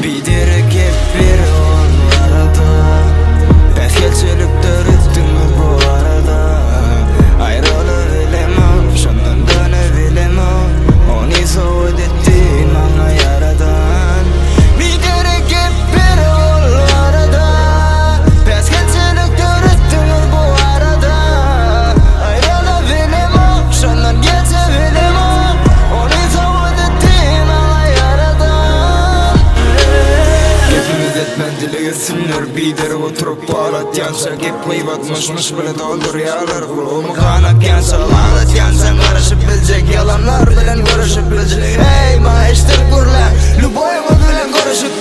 Biderek hep bir onlarda Eskelçilikler ettiğimi bu arada Ayrılık bilemem, şundan dönebilemem Onu soğut ettin bana yaradan Biderek hep bir onlarda Eskelçilikler ettiğimi bu arada Ayrılık bilemem, şundan geçebilemem Onu soğut ettin bana yaradan Hepimiz etmendili isimler bider oturup bağlat yansa Gep kıybatmışmış bile doldur yağlar Kulumu kanak yansa bağlat yansan karışıp bilecek Yalanlar bilen görüşüp bilecek Hey maiştir kurlan Luboyma bilen görüşüp